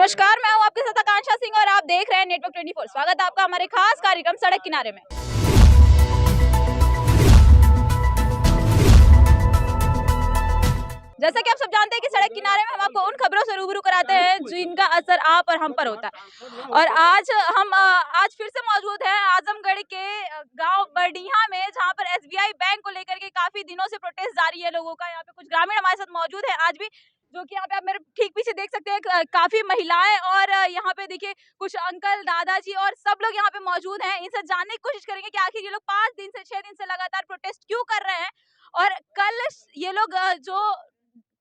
नमस्कार, मैं हूं आपके साथ आकांक्षा सिंह और आप देख रहे हैं नेटवर्क 24। स्वागत है आपका हमारे खास कार्यक्रम सड़क किनारे में। जैसा कि आप सब जानते हैं कि सड़क किनारे में हम आपको उन खबरों से रूबरू कराते हैं जिनका असर आप और हम पर होता है। और आज फिर से मौजूद हैं आजमगढ़ के गांव बरडीहा में, जहां पर एसबीआई बैंक को लेकर के काफी दिनों से प्रोटेस्ट जारी है लोगों का। यहाँ पे कुछ ग्रामीण हमारे साथ मौजूद है आज भी, जो कि यहाँ पे आप मेरे ठीक पीछे देख सकते हैं काफी महिलाएं और यहाँ पे देखिए कुछ अंकल दादाजी और सब लोग यहाँ पे मौजूद हैं। इनसे जानने की कोशिश करेंगे कि आखिर ये लोग 6 दिन से लगातार प्रोटेस्ट क्यों कर रहे हैं। और कल ये लोग जो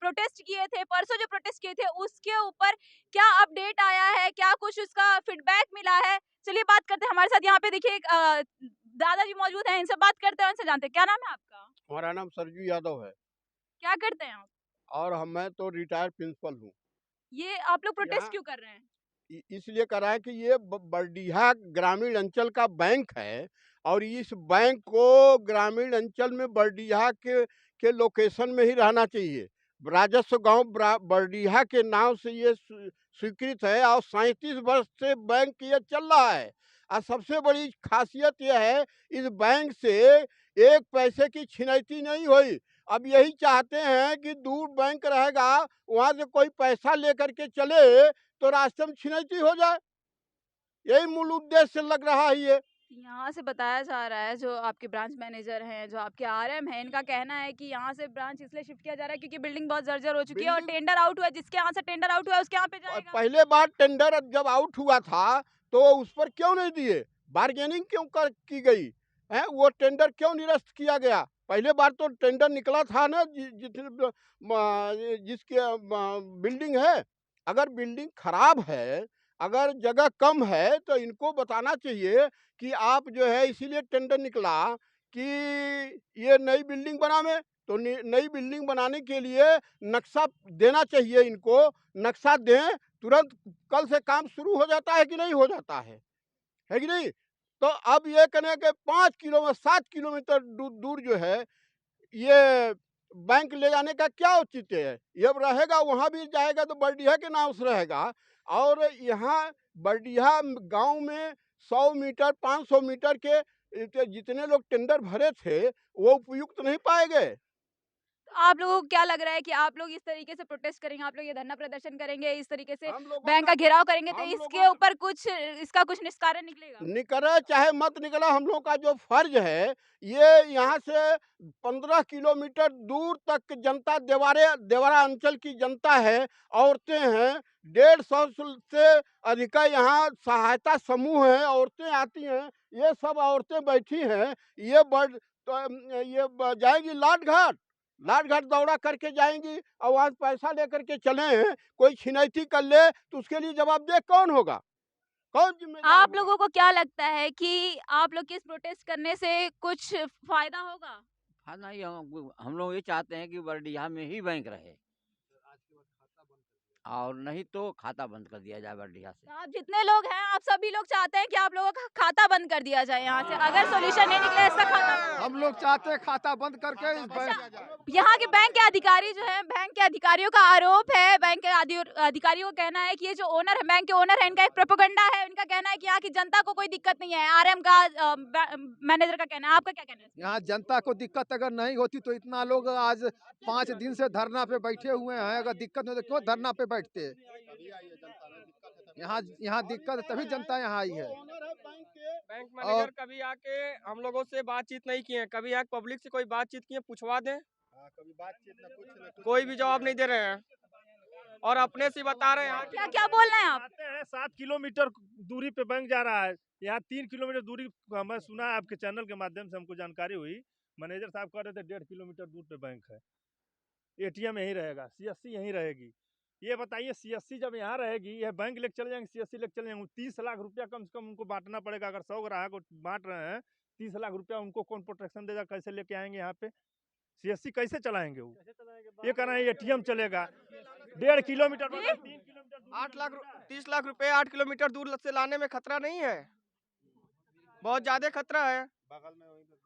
प्रोटेस्ट किए थे, परसों जो प्रोटेस्ट किए थे, उसके ऊपर क्या अपडेट आया है, क्या कुछ उसका फीडबैक मिला है। चलिए बात करते हैं। हमारे साथ यहाँ पे देखिए एक दादाजी मौजूद हैं, इनसे बात करते हैं, उनसे जानते हैं। क्या नाम है आपका? हमारा नाम सरजू यादव है। क्या करते हैं आप? और मैं तो रिटायर्ड प्रिंसिपल हूँ। ये आप लोग प्रोटेस्ट क्यों कर रहे हैं? इसलिए कर रहा है कि ये बरडीहा ग्रामीण अंचल का बैंक है और इस बैंक को ग्रामीण अंचल में बरडीहा के लोकेशन में ही रहना चाहिए। राजस्व गांव बरडीहा के नाम से ये स्वीकृत है और 37 वर्ष से बैंक ये चल रहा है। और सबसे बड़ी खासियत यह है, इस बैंक से एक पैसे की छिनैती नहीं हुई। अब यही चाहते हैं कि दूर बैंक रहेगा, वहाँ से कोई पैसा लेकर के चले तो रास्ते में छिनैती हो जाए। यही मूल उद्देश्य लग रहा है। ये यहाँ से बताया जा रहा है, जो आपके ब्रांच मैनेजर हैं, जो आपके आरएम हैं, इनका कहना है कि यहाँ से ब्रांच इसलिए शिफ्ट किया जा रहा है क्योंकि बिल्डिंग बहुत जर्जर हो चुकी है और टेंडर आउट हुआ है। जिसके यहाँ से टेंडर आउट हुआ है उसके यहाँ पे जाएगा। पहले बार टेंडर जब आउट हुआ था तो उस पर क्यों नहीं दिए, बार्गेनिंग क्यों की गई है, वो टेंडर क्यों निरस्त किया गया? पहले बार तो टेंडर निकला था ना, जिसके बिल्डिंग है। अगर बिल्डिंग खराब है, अगर जगह कम है, तो इनको बताना चाहिए कि आप जो है इसीलिए टेंडर निकला कि ये नई बिल्डिंग बनावे। तो नई बिल्डिंग बनाने के लिए नक्शा देना चाहिए इनको। नक्शा दें, तुरंत कल से काम शुरू हो जाता है कि नहीं हो जाता है कि नहीं? तो अब ये कहने के 7 किलोमीटर दूर जो है ये बैंक ले जाने का क्या औचित्य है? ये रहेगा, वहाँ भी जाएगा तो बरडीहा के नाम से रहेगा। और यहाँ बरडीहा गांव में 100 मीटर 500 मीटर के जितने लोग टेंडर भरे थे वो उपयुक्त नहीं पाए गए। आप लोगों को क्या लग रहा है कि आप लोग इस तरीके से प्रोटेस्ट करेंगे, आप लोग ये धरना प्रदर्शन करेंगे, इस तरीके से बैंक का घेराव करेंगे, तो इसके ऊपर इसका कुछ निस्तारण निकलेगा? निकले चाहे मत निकले, हम लोग का जो फर्ज है, ये यहाँ से 15 किलोमीटर दूर तक जनता, देवरा अंचल की जनता है, औरतें हैं, 150 से अधिक यहाँ सहायता समूह हैं, औरतें आती हैं, ये सब औरतें बैठी हैं। ये जाएंगी लाट घाट दौड़ा करके जाएंगी और वहाँ पैसा लेकर के चले, कोई छिनैती कर ले तो उसके लिए जवाबदेह कौन होगा? कौन जिम्मेदार? आप लोगों को क्या लगता है कि आप लोग के इस प्रोटेस्ट करने से कुछ फायदा होगा? हाँ नहीं, हम लोग ये चाहते हैं कि बरडीहा में ही बैंक रहे और नहीं तो खाता बंद कर दिया जाए बरडीहा से। आप जितने लोग हैं, आप सभी लोग चाहते हैं कि आप लोगों का खाता बंद कर दिया जाए यहाँ से, अगर सॉल्यूशन नहीं निकले इसका खाता। हम लोग चाहते हैं खाता बंद करके इस यहाँ के बैंक के अधिकारी जो है, बैंक के अधिकारियों का आरोप है, बैंक के अधिकारियों का कहना है कि ये जो ओनर है, बैंक के ओनर है, इनका एक प्रोपेगेंडा है। इनका कहना है कि यहाँ की जनता को कोई दिक्कत नहीं है। आरएम का मैनेजर का कहना है, आपका क्या कहना है? यहाँ जनता को दिक्कत अगर नहीं होती तो इतना लोग आज 5 दिन से धरना पे बैठे हुए हैं। अगर दिक्कत नहीं तो क्यों धरना पे बैठते? यहाँ दिक्कत तभी जनता यहाँ आई है। बैंक मैनेजर कभी आके हम लोगों से बातचीत नहीं किए, कभी आके पब्लिक से कोई बातचीत किए, पूछवा दें, कभी बातचीत कोई भी जवाब नहीं दे रहे हैं और अपने से बता रहे हैं। क्या क्या बोल रहे हैं आप? 7 किलोमीटर दूरी पे बैंक जा रहा है, यहाँ 3 किलोमीटर दूरी। मैं सुना है, आपके चैनल के माध्यम से हमको जानकारी हुई, मैनेजर साहब कह रहे थे 1.5 किलोमीटर दूर पे बैंक है। एटीएम यहीं रहेगा, सीएससी यहीं रहेगी। ये बताइए, सीएससी जब यहाँ रहेगी, यह बैंक लेके चले जाएंगे, सीएससी लेके चले जाएंगे, 30 लाख रुपया कम से कम उनको बांटना पड़ेगा। अगर 100 ग्राहक को बांट रहे हैं, 30 लाख रुपया उनको कौन प्रोटेक्शन देगा? कैसे लेके आएंगे यहाँ पे? सीएससी कैसे चलाएंगे वो? ये कह रहे हैं एटीएम चलेगा 1.5 किलोमीटर, 3 किलोमीटर, 30 लाख रुपए 8 किलोमीटर दूर से लाने में खतरा नहीं है? बहुत ज्यादा खतरा है।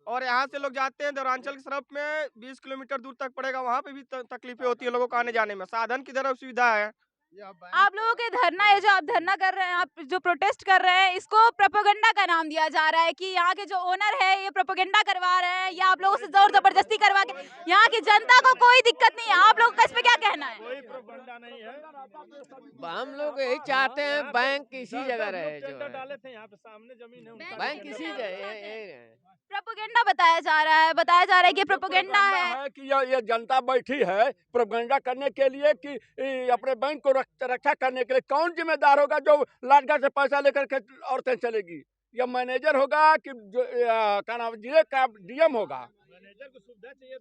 और यहाँ से लोग जाते हैं देवरांचल की तरफ में 20 किलोमीटर दूर तक पड़ेगा, वहाँ पे भी तकलीफें होती है लोगों को आने जाने में। साधन की तरफ सुविधा है, आप लोगों के धरना, ये जो आप धरना कर रहे हैं, आप जो प्रोटेस्ट कर रहे हैं, इसको प्रोपेगेंडा का नाम दिया जा रहा है कि यहाँ के जो ओनर है ये प्रोपेगेंडा करवा रहे हैं, या आप लोगों से जोर जबरदस्ती करवा के। यहाँ की जनता को कोई दिक्कत नहीं है, आप लोगों का इस पे क्या कहना है? कोई प्रोपेगेंडा नहीं है। हम लोग यही चाहते हैं बैंक इसी जगह रहे, जो टेंडर डाले थे यहाँ पे सामने जमीन है उनका, बैंक इसी जगह। प्रोपेगेंडा बताया जा रहा है, कि प्रोपेगेंडा है कि ये जनता बैठी है प्रोपेगेंडा करने के लिए कि अपने बैंक को रक्षा करने के लिए। कौन जिम्मेदार होगा जो लाठगढ़ से पैसा लेकर के औरतें चलेगी? या मैनेजर होगा कि जो क्या नाम जिले का डीएम होगा? मैनेजर को सुविधा चाहिए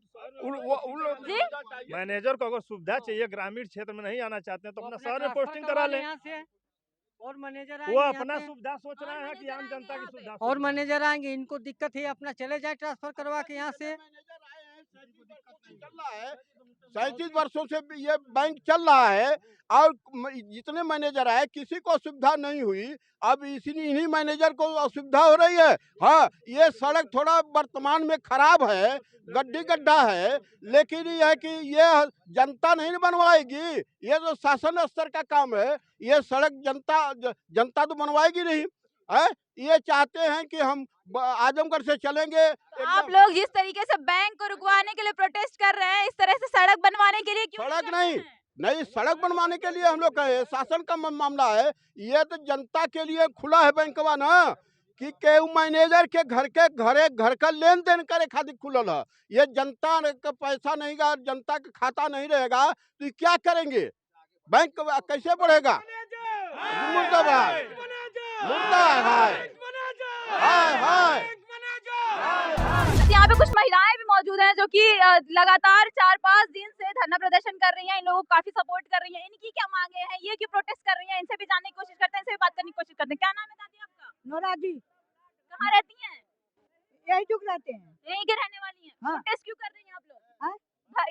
जी? मैनेजर को अगर सुविधा चाहिए, ग्रामीण क्षेत्र में नहीं आना चाहते हैं तो अपना शहर में पोस्टिंग करा लें। और मैनेजर वो अपना सुविधा सोच रहे हैं कि आम जनता की सुविधा। और मैनेजर आएंगे, इनको दिक्कत है, अपना चले जाए ट्रांसफर करवा के यहाँ से। 37 वर्षों से ये बैंक चल रहा है और जितने मैनेजर आए किसी को असुविधा नहीं हुई। अब इन्हीं मैनेजर को असुविधा हो रही है। हाँ, ये सड़क थोड़ा वर्तमान में खराब है, गड्ढा है, लेकिन ये है कि ये जनता नहीं बनवाएगी। ये जो शासन स्तर का काम है, ये सड़क जनता तो बनवाएगी नहीं है। ये चाहते हैं कि हम आजमगढ़ से चलेंगे। आप लोग जिस तरीके से बैंक को रुकवाने के लिए प्रोटेस्ट कर रहे हैं, इस तरह से सड़क बनवाने के लिए क्यों सड़क करते हैं? नहीं, सड़क बनवाने के लिए हम लोग कहे, शासन का मामला है। ये तो जनता के लिए खुला है बैंकवा ना, कि केहू मैनेजर के घर का लेन देन करे खातिर खुलल है। ये जनता का पैसा नहीं गा, जनता का खाता नहीं रहेगा तो ये क्या करेंगे? बैंक कैसे बढ़ेगा? यहाँ पे कुछ महिलाएं भी मौजूद हैं जो कि लगातार 4-5 दिन से धरना प्रदर्शन कर रही हैं। इन लोगों को काफी सपोर्ट कर रही हैं। इनकी क्या मांगे हैं, ये क्यों प्रोटेस्ट कर रही हैं, इनसे भी जानने की कोशिश करते हैं, इनसे भी बात करने की कोशिश करते हैं। क्या नाम है दादी आपका? नोरा जी। कहाँ रहती हैं? यही चुक रहते हैं। यहीं के रहने वाली हैं। हाँ। प्रोटेस्ट क्यों कर रही हैं आप लोग? हाँ?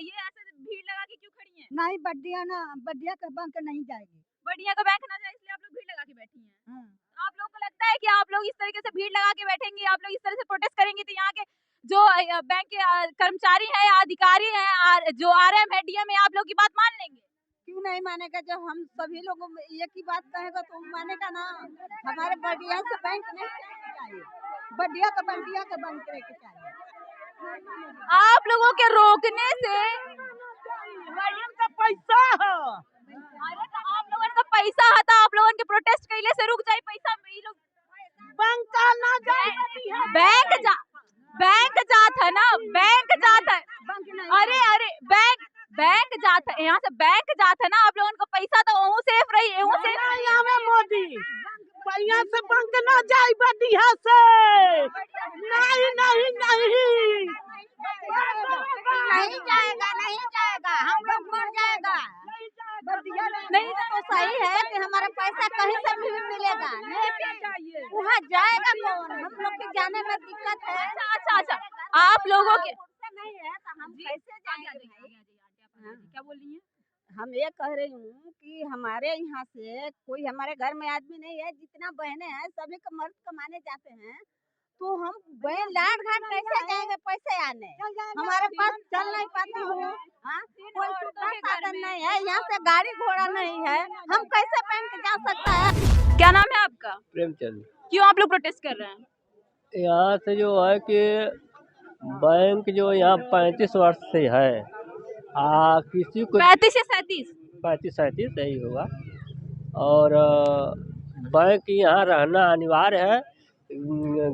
ये ऐसे भीड़ लगा के क्यों खड़ी हैं? नहीं, बड्डिया का बैंक नहीं जाएगी। बढ़िया का बैंक ना जाए इसलिए आप लोग भीड़ लगा के बैठी हैं। हाँ। आप लोगों को लगता है कि आप लोग इस तरीके से भीड़ लगा के बैठेंगे, आप लोग इस तरह से प्रोटेस्ट करेंगे तो यहाँ के जो बैंक के कर्मचारी हैं या अधिकारी हैं, जो आरएम है, डीएम है, आप लोग की बात मान लेंगे? क्यों नहीं मानेगा? जब हम सभी लोग एक ही बात कहेगा तो मानेगा ना। हमारे बड्डिया से बैंक नहीं चाहिए, बड्डिया का बैंक के चाहिए। आप लोगों के रोकने से का पैसा है। अरे तो आप लोगों का पैसा है तो आप लोगों के प्रोटेस्ट कैले से रुक जाए पैसा? बैंक का ना जाए, बैंक जात है ना, बैंक जात है। अरे बैंक जात है, यहाँ से बैंक जात है ना। आप लोगों को पैसा तो वहाँ सेफ रही है, वहाँ सेफ यहाँ में मोदी पैसा से बैंक ना जाए बड्डिया से। नहीं जाएगा, हम लोग मर जाएगा। नहीं तो सही है कि हमारा पैसा कहीं से भी मिलेगा, नहीं वहाँ जाएगा कौन? हम लोग के जाने में दिक्कत है। अच्छा, आप लोगों के नहीं है तो हम कैसे जाएंगे? क्या बोल रही हैं? हम ये कह रही हूँ कि हमारे यहाँ से कोई हमारे घर में आदमी नहीं है, जितना बहनें हैं सभी को मर्द कमाने जाते हैं, तो हम बहन लाट घाट कैसे जाएंगे पैसे आने? हमारे पास चल नहीं पाती हूँ, कोई सुविधा साधन नहीं है, यहाँ से गाड़ी घोड़ा नहीं है, हम कैसे बैंक जा सकता है? क्या नाम है आपका? प्रेमचंद। क्यों आप लोग प्रोटेस्ट कर रहे हैं? यहाँ से जो है कि बैंक जो यहाँ 35 वर्ष से है, किसी को 35 या 37? 35-37 सही होगा। और बैंक यहाँ रहना अनिवार्य है।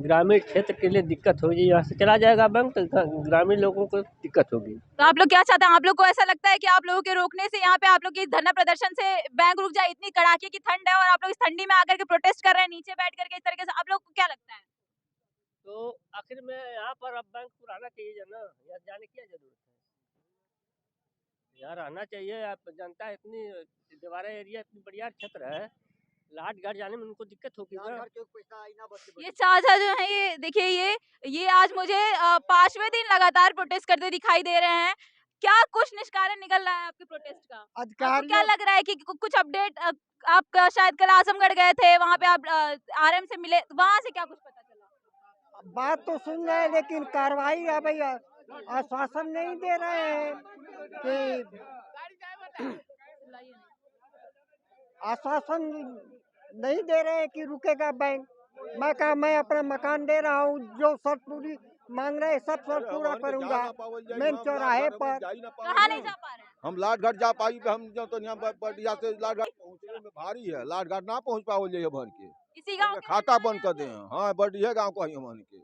ग्रामीण क्षेत्र के लिए दिक्कत होगी, यहाँ से चला जाएगा बैंक तो ग्रामीण लोगों को दिक्कत होगी। तो आप लोग क्या चाहते हैं? आप लोग को ऐसा लगता है कि आप लोगों के रोकने से, यहाँ पे आप लोग के धरना प्रदर्शन से बैंक रुक जाए? इतनी कड़ाके की ठंड है और आप लोग इस ठंडी में आकर के प्रोटेस्ट कर रहे हैं नीचे बैठ करके, इस तरीके से आप लोग को क्या लगता है? तो आखिर में यहाँ पर अब बैंक पुराना चाहिए ना, यहाँ जाने की क्या जरूरत है? यहाँ रहना चाहिए। आप जनता इतनी दीवारा एरिया इतनी बढ़िया क्षेत्र है, लाट घाट जाने में उनको दिक्कत होगी ना। ये चाचा जो है, ये देखिए, ये आज मुझे 5वें दिन लगातार प्रोटेस्ट करते दिखाई दे रहे हैं। क्या कुछ निष्कारण निकल रहा है आपके प्रोटेस्ट का? आपको क्या लग रहा है कि कुछ अपडेट? आप शायद कल आजमगढ़ गए थे, वहाँ पे आप आरएम से मिले, वहाँ से क्या कुछ पता चला? बात तो सुन रहे हैं लेकिन कार्रवाई अभी आश्वासन नहीं दे रहे हैं कि आश्वासन नहीं दे रहे कि रुकेगा बैंक। मैं कहा मैं अपना मकान दे रहा हूँ, जो शर्त पूरी मांग रहे सब शर्त पूरा करूँगा। मेन चौराहे पर कहाँ नहीं जा पा रहे हैं? हम लाट घाट जा पाई हम जो तो यहाँ बढ़िया से लाट घाट पहुँचने में भारी है, लाट घाट ना पहुँच पाओ जाइए भर के इसी गांव के खाता रहने बंद कर दे। हाँ बढ़िया गाँव कही हमन के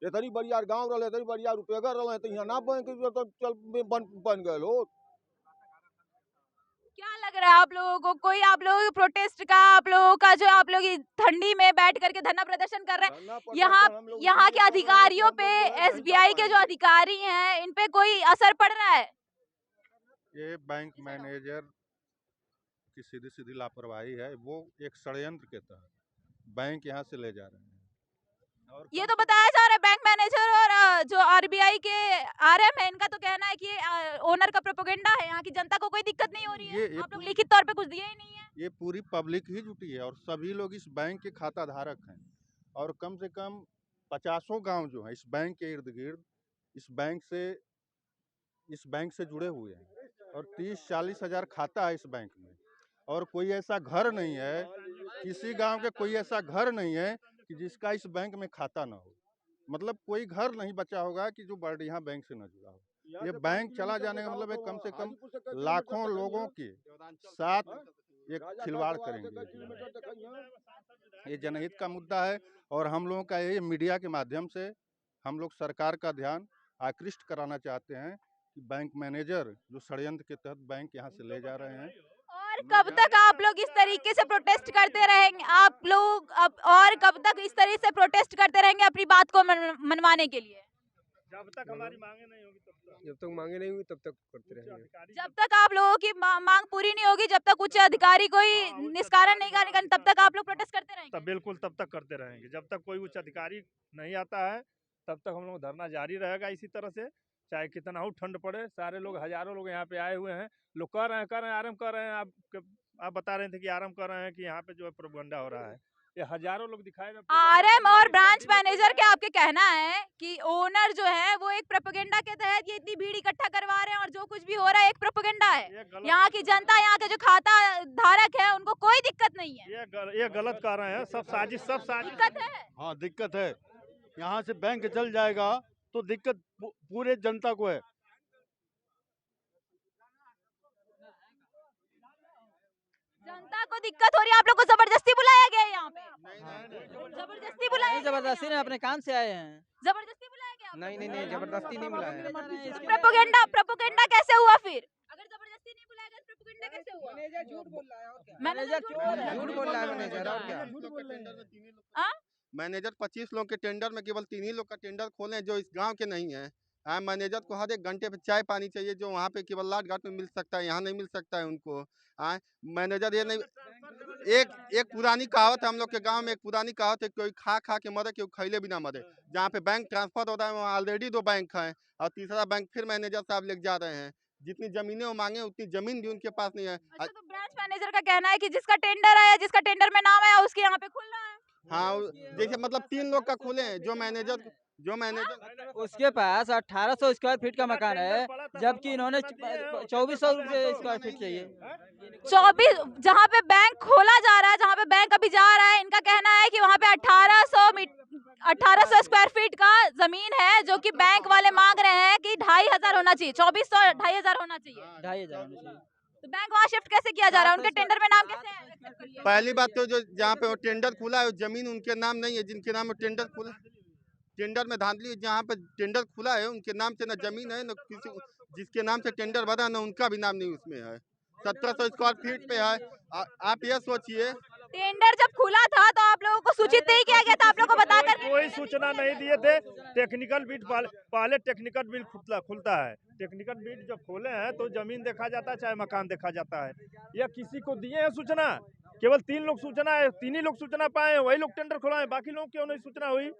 इतनी बढ़िया गाँव रहे, इतनी बढ़िया रुपया रहे तो यहाँ ना बन के तो चल बन गए हो। क्या लग रहा है आप लोगों को? कोई आप लोगों के प्रोटेस्ट का, आप लोगों का जो आप लोग ठंडी में बैठ करके धरना प्रदर्शन कर रहे हैं, यहाँ के अधिकारियों पे, एसबीआई के जो अधिकारी हैं, इन पे कोई असर पड़ रहा है? ये बैंक मैनेजर की सीधी सीधी लापरवाही है। वो एक षड्यंत्र के तहत बैंक यहाँ से ले जा रहे हैं। और ये तो बताया जा रहा है बैंक मैनेजर और जो आरबीआई के आरएम है, इनका तो कहना है कि ओनर का प्रोपेगेंडा है, यहाँ की जनता को कोई दिक्कत नहीं हो रही है। आप लोग लिखित तौर पे कुछ दिए ही नहीं है। ये पूरी पब्लिक ही जुटी है और सभी लोग इस बैंक के खाता धारक हैं और कम से कम 50 गांव जो है इस बैंक के इर्द गिर्द इस बैंक से जुड़े हुए हैं और 30-40 हजार खाता है इस बैंक में। और कोई ऐसा घर नहीं है, किसी गांव के कोई ऐसा घर नहीं है कि जिसका इस बैंक में खाता ना हो। मतलब कोई घर नहीं बचा होगा कि जो बरडीहा बैंक से न जुड़ा हो। ये बैंक चला जाने का मतलब है कम से कम लाखों लोगों के साथ एक खिलवाड़ करेंगे। ये जनहित का मुद्दा है और हम लोगों का ये मीडिया के माध्यम से हम लोग सरकार का ध्यान आकृष्ट कराना चाहते हैं कि बैंक मैनेजर जो षड्यंत्र के तहत बैंक यहाँ से ले जा रहे हैं। और कब तक आप लोग इस तरीके से प्रोटेस्ट करते रहेंगे? आप लोग अब और कब तक इस तरीके से प्रोटेस्ट करते रहेंगे अपनी बात को मनवाने के लिए? जब तक हमारी मांगे नहीं होगी तब तक। जब तक मांगे नहीं होगी तब तक करते रहेंगे। जब तक आप लोगों की मांग पूरी नहीं होगी, जब तक उच्च अधिकारी कोई निष्कारण नहीं करेगा, तब तक आप लोग प्रोटेस्ट करते रहेंगे? तब बिल्कुल तब तक करते रहेंगे। जब तक कोई उच्च अधिकारी नहीं आता है तब तक हम लोग धरना जारी रहेगा इसी तरह से, चाहे कितना हो ठंड पड़े। सारे लोग, हजारों लोग यहाँ पे आए हुए हैं। लोग कह रहे हैं आराम कर रहे हैं। आप बता रहे थे कि आराम कर रहे हैं कि यहाँ पे जो है प्रोपगेंडा हो रहा है। ये हजारों लोग दिखाए। आरएम और ब्रांच मैनेजर के आपके कहना है कि ओनर जो है वो एक प्रोपेगेंडा के तहत ये इतनी भीड़ इकट्ठा करवा रहे हैं और जो कुछ भी हो रहा है एक प्रोपेगेंडा है। यहाँ की जनता, यहाँ के जो खाता धारक है, उनको कोई दिक्कत नहीं है। ये गलत कर रहे हैं। सब साजिश दिक्कत है। हाँ दिक्कत है। यहाँ से बैंक चल जाएगा तो दिक्कत पूरे जनता को है। जनता को दिक्कत हो रही है। आप लोग को जबरदस्ती बुलाया गया है यहाँ पे? जबरदस्ती बुलाया गया? जबरदस्ती नहीं, अपने काम से आए हैं। जबरदस्ती बुलाया गया? नहीं जबरदस्ती नहीं बुलाया। प्रोपेगेंडा कैसे हुआ फिर? अगर जबरदस्ती नहीं बुलाया गया, प्रोपेगेंडा कैसे हुआ? मैनेजर झूठ बोल रहा है और क्या? मैनेजर झूठ बोल रहा है मैनेजर और क्या? मैनेजर 25 लोग के टेंडर में केवल 3 ही लोग का टेंडर खोले जो इस गांव के नहीं है। मैनेजर को हर एक घंटे पे चाय पानी चाहिए जो वहाँ पे केवल लाट घाट में मिल सकता है, यहाँ नहीं मिल सकता है उनको। मैनेजर ये नहीं, एक पुरानी कहावत है हम लोग के गांव में, एक पुरानी कहावत है, कोई खा के मरे, कोई खैले भी ना मरे। जहाँ पे बैंक ट्रांसफर हो रहा है वहाँ ऑलरेडी 2 बैंक हैं और तीसरा बैंक फिर मैनेजर साहब लेके जा रहे हैं। जितनी जमीनें वो मांगे उतनी जमीन भी उनके पास नहीं है। अच्छा, तो ब्रांच मैनेजर का कहना है कि जिसका टेंडर आया, जिसका टेंडर में नाम आया, उसके यहाँ पे खुल रहा है। हाँ जैसे मतलब 3 लोग का खुले हैं। जो मैनेजर उसके पास 1800 स्क्वायर फीट का मकान है, जबकि इन्होंने 2400 स्क्वायर फीट चाहिए। 24 जहाँ पे बैंक खोला जा रहा है, जहाँ पे बैंक अभी जा रहा है, इनका कहना है कि वहाँ पे 1800 स्क्वायर फीट का जमीन है, जो कि बैंक वाले मांग रहे हैं कि 2500 होना चाहिए। 2400 2500 होना चाहिए। 2500 होना चाहिए। तो बैंक वहाँ शिफ्ट कैसे किया जा रहा है? उनके टेंडर में नाम कैसे है? पहली बात तो जो जहाँ पे टेंडर खुला है जमीन उनके नाम नहीं है। जिनके नाम में टेंडर खुला, टेंडर में धांधली, जहाँ पे टेंडर खुला है उनके नाम से न जमीन है, न किसी जिसके नाम से टेंडर भरा न उनका भी नाम नहीं उसमें है। 1700 स्क्वायर फीट पे है। आप ये सोचिए, टेंडर जब खुला था तो आप लोगों को सूचित नहीं किया गया था? आप लोगों को बताकर कोई सूचना नहीं दिए थे। टेक्निकल बिट पहले टेक्निकल बिट खुलता है। टेक्निकल बिट जब खोले हैं तो जमीन देखा जाता है, चाहे मकान देखा जाता है। या किसी को दिए हैं सूचना? केवल 3 लोग सूचना है, 3 ही लोग सूचना पाए, वही लोग टेंडर खुलाए, बाकी लोग क्यों नहीं सूचना हुई?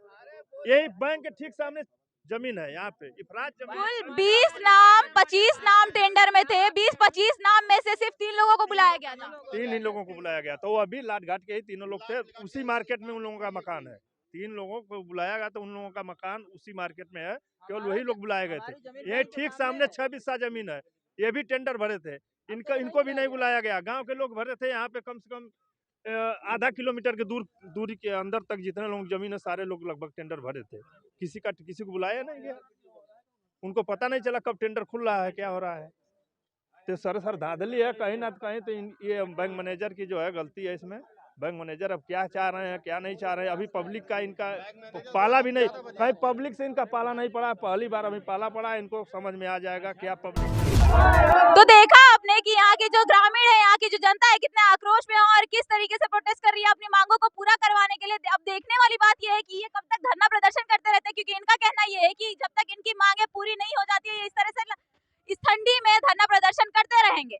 यही बैंक के ठीक सामने जमीन है, यहाँ पे इफराज जमीन। कुल 20 नाम 25 नाम टेंडर में थे। 20-25 नाम में से सिर्फ 3 लोगों को बुलाया गया था। 3 ही लोगों को बुलाया गया। तो अभी लाट घाट के ही 3 लोग थे। उसी मार्केट में उन लोगों का मकान है। 3 लोगों को बुलाया गया तो उन लोगों का मकान उसी मार्केट में है। केवल वही लोग बुलाए गए थे। ये ठीक सामने 6 बिस्सा जमीन है, ये भी टेंडर भरे थे। इनको भी नहीं बुलाया गया। गांव के लोग भरे थे यहाँ पे, कम से कम आधा किलोमीटर के दूरी के अंदर तक जितने लोग जमीन है सारे लोग लगभग टेंडर भरे थे। किसी को बुलाया नहीं गया। उनको पता नहीं चला कब टेंडर खुल रहा है, क्या हो रहा है। तो सर धांधली है कहीं ना कहीं। तो ये बैंक मैनेजर की जो है गलती है इसमें। बैंक मैनेजर अब क्या चाह रहे हैं क्या नहीं चाह रहे हैं, अभी पब्लिक का इनका पाला भी नहीं, कहीं पब्लिक से इनका पाला नहीं पड़ा। पहली बार अभी पाला पड़ा, इनको समझ में आ जाएगा क्या पब्लिक। तो देखा आपने कि यहाँ के जो ग्रामीण है, यहाँ की जो जनता है कितने आक्रोश में है और किस तरीके से प्रोटेस्ट कर रही है अपनी मांगों को पूरा करवाने के लिए। अब देखने वाली बात यह है कि ये कब तक धरना प्रदर्शन करते रहते हैं, क्योंकि इनका कहना ये है कि जब तक इनकी मांगे पूरी नहीं हो जाती है इस तरह से इस ठंडी में धरना प्रदर्शन करते रहेंगे।